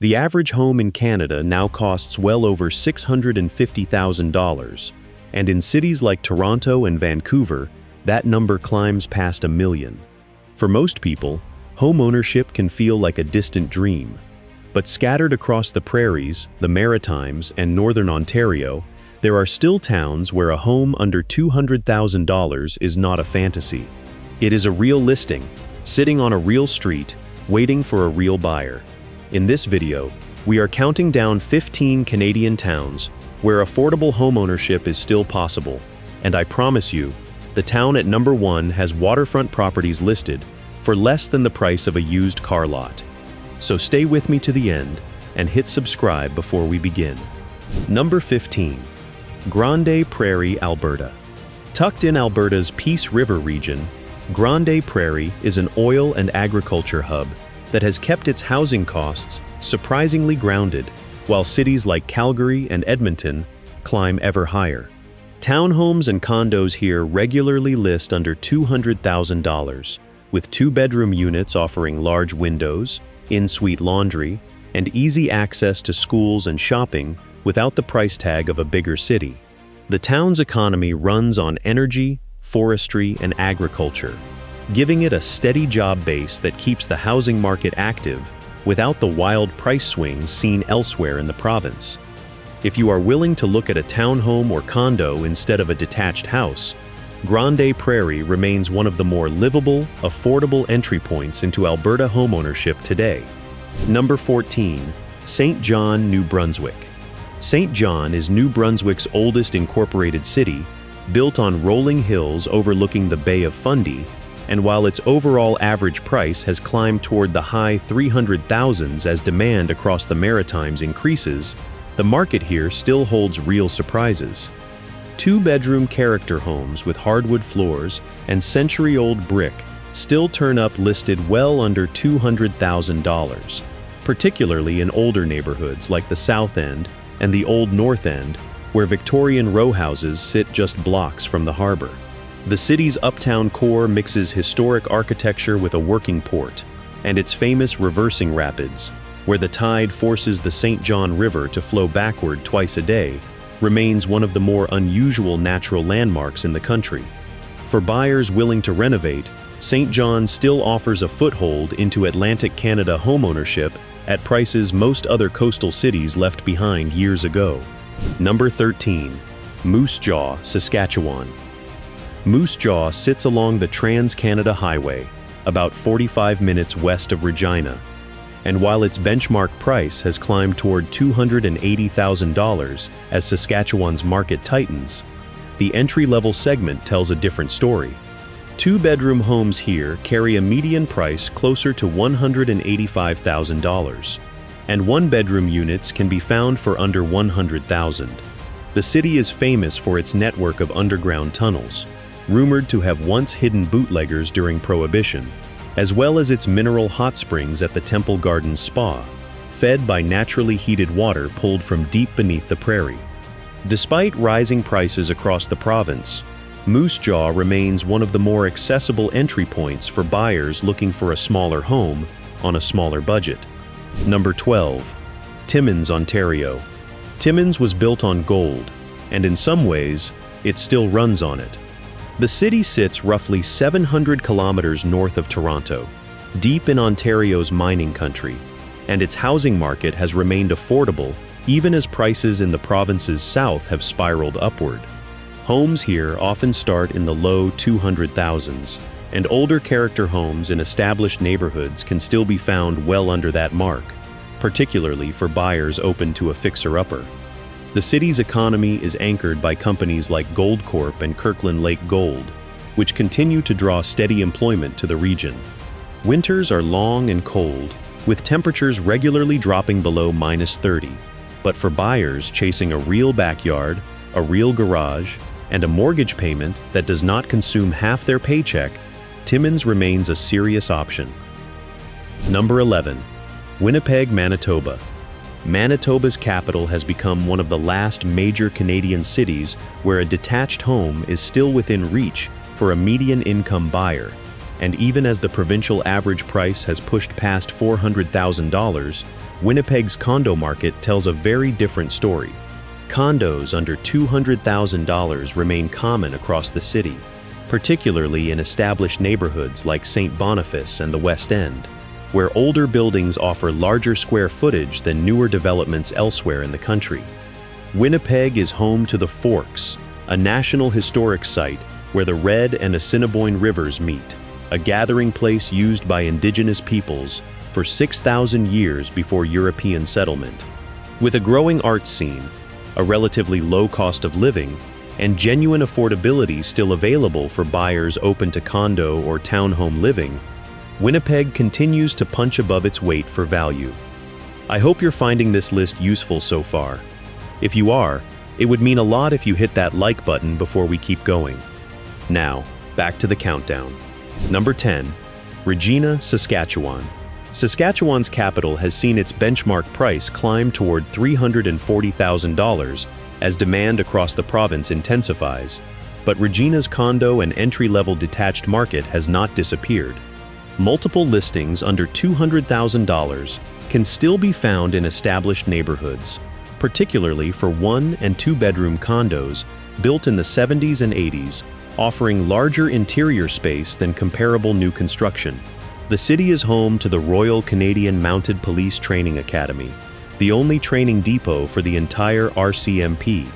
The average home in Canada now costs well over $650,000, and in cities like Toronto and Vancouver, that number climbs past $1 million. For most people, home ownership can feel like a distant dream. But scattered across the prairies, the Maritimes, and Northern Ontario, there are still towns where a home under $200,000 is not a fantasy. It is a real listing, sitting on a real street, waiting for a real buyer. In this video, we are counting down 15 Canadian towns where affordable homeownership is still possible, and I promise you, the town at number 1 has waterfront properties listed for less than the price of a used car lot. So stay with me to the end and hit subscribe before we begin. Number 15. Grande Prairie, Alberta. Tucked in Alberta's Peace River region, Grande Prairie is an oil and agriculture hub that has kept its housing costs surprisingly grounded, while cities like Calgary and Edmonton climb ever higher. Townhomes and condos here regularly list under $200,000, with 2-bedroom units offering large windows, in-suite laundry, and easy access to schools and shopping without the price tag of a bigger city. The town's economy runs on energy, forestry, and agriculture, giving it a steady job base that keeps the housing market active without the wild price swings seen elsewhere in the province. If you are willing to look at a townhome or condo instead of a detached house, Grande Prairie remains one of the more livable, affordable entry points into Alberta homeownership today. Number 14. St. John, New Brunswick. St. John is New Brunswick's oldest incorporated city, built on rolling hills overlooking the Bay of Fundy, and while its overall average price has climbed toward the high 300,000s as demand across the Maritimes increases, the market here still holds real surprises. 2-bedroom character homes with hardwood floors and century-old brick still turn up listed well under $200,000, particularly in older neighborhoods like the South End and the Old North End, where Victorian row houses sit just blocks from the harbor. The city's uptown core mixes historic architecture with a working port, and its famous reversing rapids, where the tide forces the St. John River to flow backward twice a day, remains one of the more unusual natural landmarks in the country. For buyers willing to renovate, St. John still offers a foothold into Atlantic Canada homeownership at prices most other coastal cities left behind years ago. Number 13. Moose Jaw, Saskatchewan. Moose Jaw sits along the Trans-Canada Highway, about 45 minutes west of Regina, and while its benchmark price has climbed toward $280,000 as Saskatchewan's market tightens, the entry-level segment tells a different story. 2-bedroom homes here carry a median price closer to $185,000, and 1-bedroom units can be found for under $100,000. The city is famous for its network of underground tunnels, rumored to have once hidden bootleggers during Prohibition, as well as its mineral hot springs at the Temple Gardens Spa, fed by naturally heated water pulled from deep beneath the prairie. Despite rising prices across the province, Moose Jaw remains one of the more accessible entry points for buyers looking for a smaller home on a smaller budget. Number 12. Timmins, Ontario. Timmins was built on gold, and in some ways, it still runs on it. The city sits roughly 700 kilometers north of Toronto, deep in Ontario's mining country, and its housing market has remained affordable even as prices in the province's south have spiraled upward. Homes here often start in the low 200,000s, and older character homes in established neighborhoods can still be found well under that mark, particularly for buyers open to a fixer-upper. The city's economy is anchored by companies like Goldcorp and Kirkland Lake Gold, which continue to draw steady employment to the region. Winters are long and cold, with temperatures regularly dropping below -30. But for buyers chasing a real backyard, a real garage, and a mortgage payment that does not consume half their paycheck, Timmins remains a serious option. Number 11. Winnipeg, Manitoba. Manitoba's capital has become one of the last major Canadian cities where a detached home is still within reach for a median income buyer, and even as the provincial average price has pushed past $400,000, Winnipeg's condo market tells a very different story. Condos under $200,000 remain common across the city, particularly in established neighborhoods like St. Boniface and the West End, where older buildings offer larger square footage than newer developments elsewhere in the country. Winnipeg is home to the Forks, a national historic site where the Red and Assiniboine rivers meet, a gathering place used by Indigenous peoples for 6,000 years before European settlement. With a growing arts scene, a relatively low cost of living, and genuine affordability still available for buyers open to condo or townhome living, Winnipeg continues to punch above its weight for value. I hope you're finding this list useful so far. If you are, it would mean a lot if you hit that like button before we keep going. Now, back to the countdown. Number 10. Regina, Saskatchewan. Saskatchewan's capital has seen its benchmark price climb toward $340,000 as demand across the province intensifies, but Regina's condo and entry-level detached market has not disappeared. Multiple listings under $200,000 can still be found in established neighborhoods, particularly for 1- and 2-bedroom condos built in the 70s and 80s, offering larger interior space than comparable new construction. The city is home to the Royal Canadian Mounted Police Training Academy, the only training depot for the entire RCMP,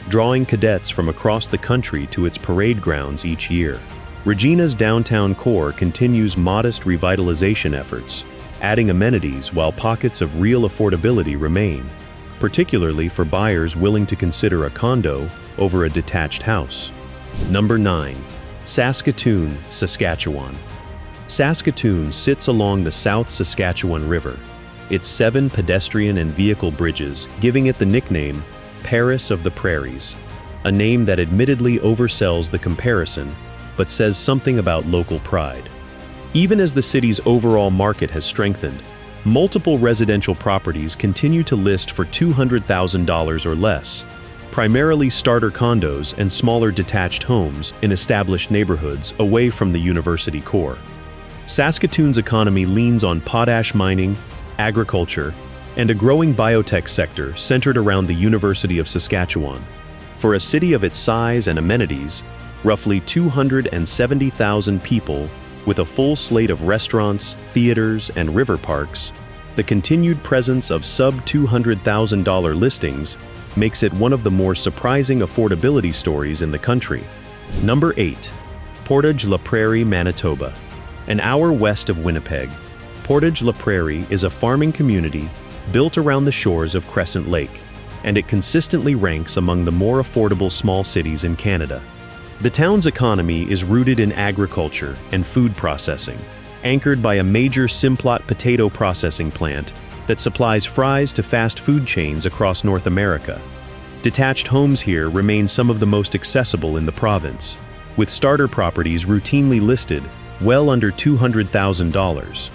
drawing cadets from across the country to its parade grounds each year. Regina's downtown core continues modest revitalization efforts, adding amenities while pockets of real affordability remain, particularly for buyers willing to consider a condo over a detached house. Number 9. Saskatoon, Saskatchewan. Saskatoon sits along the South Saskatchewan River, its 7 pedestrian and vehicle bridges giving it the nickname Paris of the Prairies, a name that admittedly oversells the comparison but says something about local pride. Even as the city's overall market has strengthened, multiple residential properties continue to list for $200,000 or less, primarily starter condos and smaller detached homes in established neighborhoods away from the university core. Saskatoon's economy leans on potash mining, agriculture, and a growing biotech sector centered around the University of Saskatchewan. For a city of its size and amenities, roughly 270,000 people with a full slate of restaurants, theaters, and river parks, the continued presence of sub-$200,000 listings makes it one of the more surprising affordability stories in the country. Number 8. Portage-la Prairie, Manitoba. An hour west of Winnipeg, Portage-la Prairie is a farming community built around the shores of Crescent Lake, and it consistently ranks among the more affordable small cities in Canada. The town's economy is rooted in agriculture and food processing, anchored by a major Simplot potato processing plant that supplies fries to fast food chains across North America. Detached homes here remain some of the most accessible in the province, with starter properties routinely listed well under $200,000.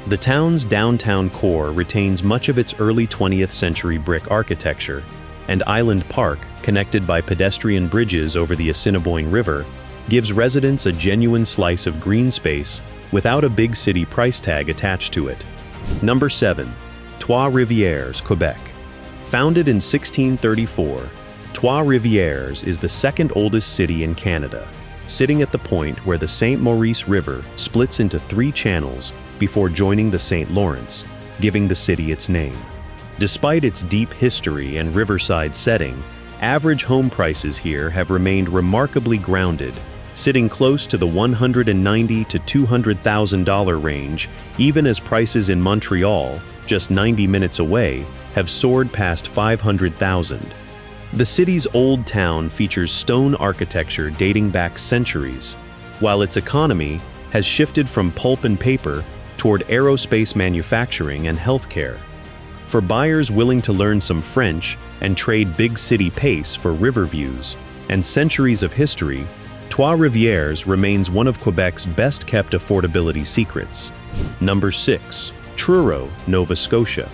The town's downtown core retains much of its early 20th century brick architecture, and Island Park, connected by pedestrian bridges over the Assiniboine River, gives residents a genuine slice of green space without a big city price tag attached to it. Number 7. Trois-Rivières, Quebec. Founded in 1634, Trois-Rivières is the second oldest city in Canada, sitting at the point where the St. Maurice River splits into 3 channels before joining the St. Lawrence, giving the city its name. Despite its deep history and riverside setting, average home prices here have remained remarkably grounded, sitting close to the $190,000 to $200,000 range, even as prices in Montreal, just 90 minutes away, have soared past $500,000. The city's old town features stone architecture dating back centuries, while its economy has shifted from pulp and paper toward aerospace manufacturing and healthcare. For buyers willing to learn some French and trade big city pace for river views and centuries of history, Trois-Rivières remains one of Quebec's best-kept affordability secrets. Number 6. Truro, Nova Scotia.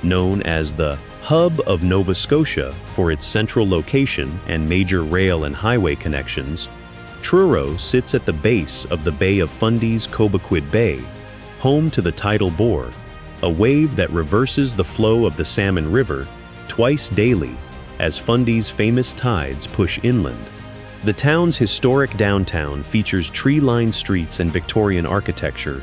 Known as the hub of Nova Scotia for its central location and major rail and highway connections, Truro sits at the base of the Bay of Fundy's Cobequid Bay, home to the tidal bore, a wave that reverses the flow of the Salmon River twice daily as Fundy's famous tides push inland. The town's historic downtown features tree-lined streets and Victorian architecture,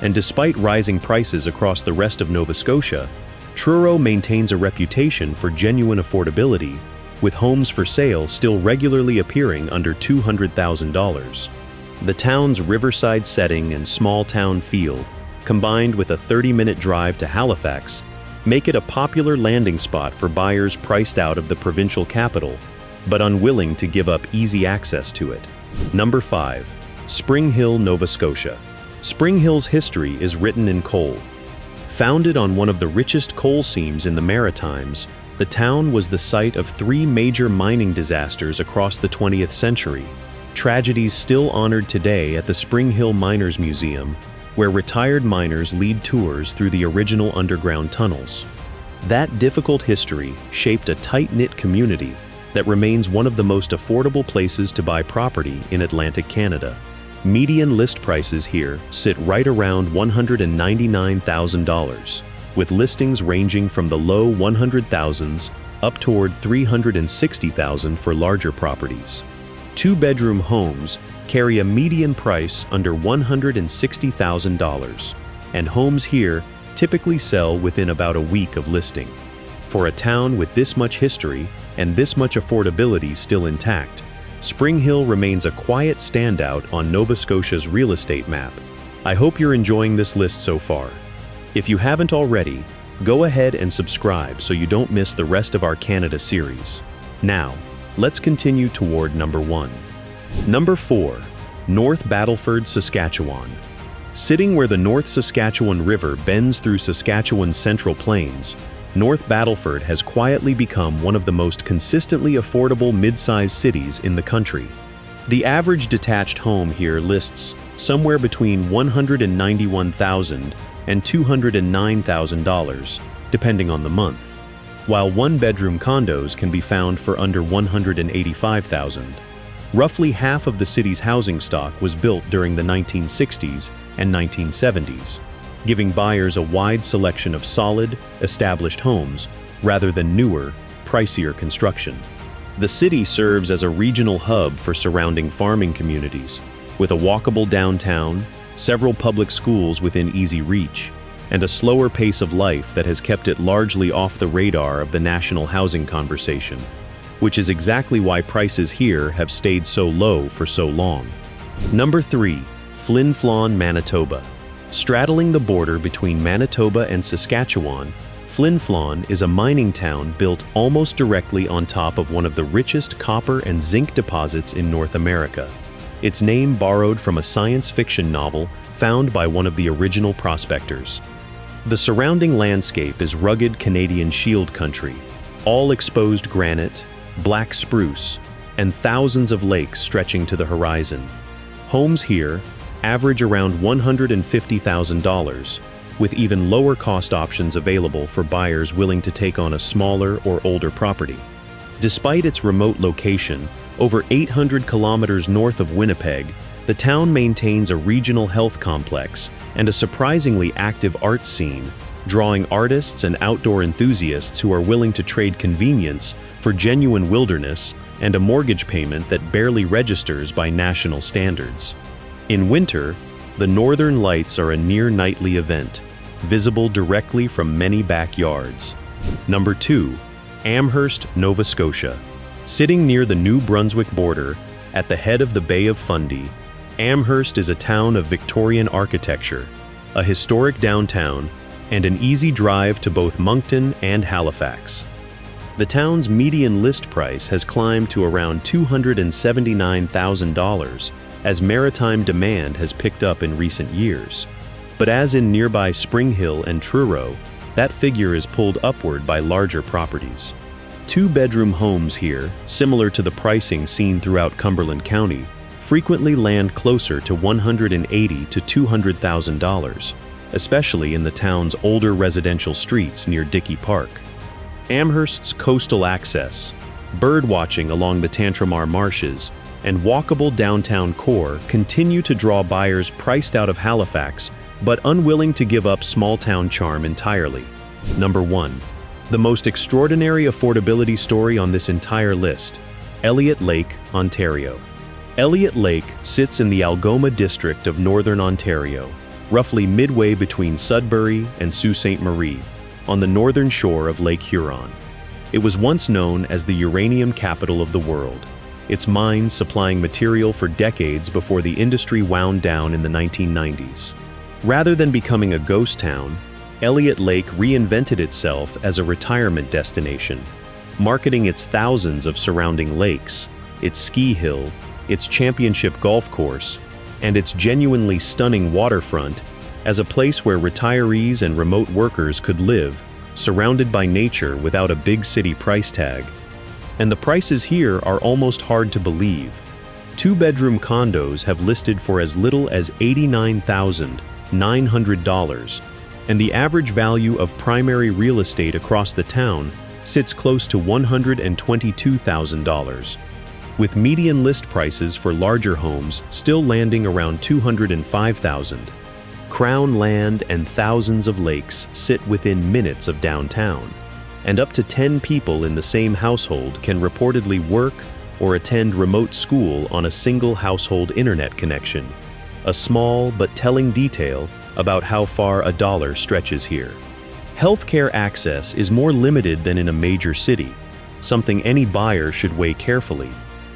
and despite rising prices across the rest of Nova Scotia, Truro maintains a reputation for genuine affordability, with homes for sale still regularly appearing under $200,000. The town's riverside setting and small-town feel, combined with a 30-minute drive to Halifax, make it a popular landing spot for buyers priced out of the provincial capital, but unwilling to give up easy access to it. Number 5. Spring Hill, Nova Scotia. Spring Hill's history is written in coal. Founded on one of the richest coal seams in the Maritimes, the town was the site of 3 major mining disasters across the 20th century, tragedies still honored today at the Spring Hill Miners Museum, where retired miners lead tours through the original underground tunnels. That difficult history shaped a tight-knit community that remains one of the most affordable places to buy property in Atlantic Canada. Median list prices here sit right around $199,000, with listings ranging from the low 100,000s up toward 360,000 for larger properties. 2-bedroom homes carry a median price under $160,000, and homes here typically sell within about a week of listing. For a town with this much history and this much affordability still intact, Spring Hill remains a quiet standout on Nova Scotia's real estate map. I hope you're enjoying this list so far. If you haven't already, go ahead and subscribe so you don't miss the rest of our Canada series. Now, let's continue toward number 1. Number 4. North Battleford, Saskatchewan. Sitting where the North Saskatchewan River bends through Saskatchewan's Central Plains, North Battleford has quietly become one of the most consistently affordable mid-sized cities in the country. The average detached home here lists somewhere between $191,000 and $209,000, depending on the month, while 1-bedroom condos can be found for under $185,000. Roughly half of the city's housing stock was built during the 1960s and 1970s, giving buyers a wide selection of solid, established homes rather than newer, pricier construction. The city serves as a regional hub for surrounding farming communities, with a walkable downtown, several public schools within easy reach, and a slower pace of life that has kept it largely off the radar of the national housing conversation, which is exactly why prices here have stayed so low for so long. Number 3. Flin Flon, Manitoba. Straddling the border between Manitoba and Saskatchewan, Flin Flon is a mining town built almost directly on top of one of the richest copper and zinc deposits in North America. Its name borrowed from a science fiction novel found by one of the original prospectors. The surrounding landscape is rugged Canadian shield country, all exposed granite, black spruce, and thousands of lakes stretching to the horizon. Homes here average around $150,000, with even lower cost options available for buyers willing to take on a smaller or older property. Despite its remote location, over 800 kilometers north of Winnipeg, the town maintains a regional health complex and a surprisingly active arts scene, drawing artists and outdoor enthusiasts who are willing to trade convenience for genuine wilderness and a mortgage payment that barely registers by national standards. In winter, the Northern Lights are a near-nightly event, visible directly from many backyards. Number 2. Amherst, Nova Scotia. Sitting near the New Brunswick border, at the head of the Bay of Fundy, Amherst is a town of Victorian architecture, a historic downtown, and an easy drive to both Moncton and Halifax. The town's median list price has climbed to around $279,000 as maritime demand has picked up in recent years. But as in nearby Spring Hill and Truro, that figure is pulled upward by larger properties. 2-bedroom homes here, similar to the pricing seen throughout Cumberland County, frequently land closer to $180,000 to $200,000, especially in the town's older residential streets near Dickey Park. Amherst's coastal access, bird-watching along the Tantramar marshes, and walkable downtown core continue to draw buyers priced out of Halifax but unwilling to give up small-town charm entirely. Number 1. The most extraordinary affordability story on this entire list: Elliott Lake, Ontario. Elliott Lake sits in the Algoma district of Northern Ontario, roughly midway between Sudbury and Sault Ste. Marie, on the northern shore of Lake Huron. It was once known as the uranium capital of the world, its mines supplying material for decades before the industry wound down in the 1990s. Rather than becoming a ghost town, Elliott Lake reinvented itself as a retirement destination, marketing its thousands of surrounding lakes, its ski hill, its championship golf course, and its genuinely stunning waterfront as a place where retirees and remote workers could live, surrounded by nature without a big city price tag. And the prices here are almost hard to believe. Two-bedroom condos have listed for as little as $89,900, and the average value of primary real estate across the town sits close to $122,000, with median list prices for larger homes still landing around $205,000. Crown land and thousands of lakes sit within minutes of downtown, and up to 10 people in the same household can reportedly work or attend remote school on a single household internet connection, a small but telling detail about how far a dollar stretches here. Healthcare access is more limited than in a major city, something any buyer should weigh carefully,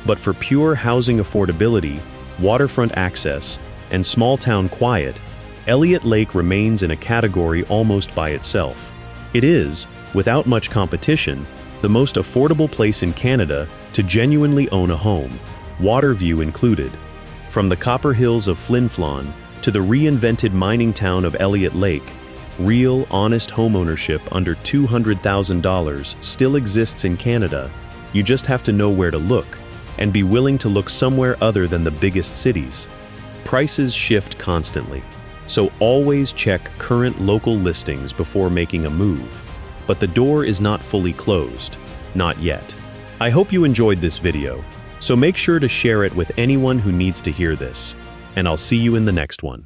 but for pure housing affordability, waterfront access, and small-town quiet, Elliott Lake remains in a category almost by itself. It is, without much competition, the most affordable place in Canada to genuinely own a home, water view included. From the Copper Hills of Flin Flon to the reinvented mining town of Elliott Lake, real, honest homeownership under $200,000 still exists in Canada. You just have to know where to look, and be willing to look somewhere other than the biggest cities. Prices shift constantly, so always check current local listings before making a move. But the door is not fully closed, not yet. I hope you enjoyed this video, so make sure to share it with anyone who needs to hear this, and I'll see you in the next one.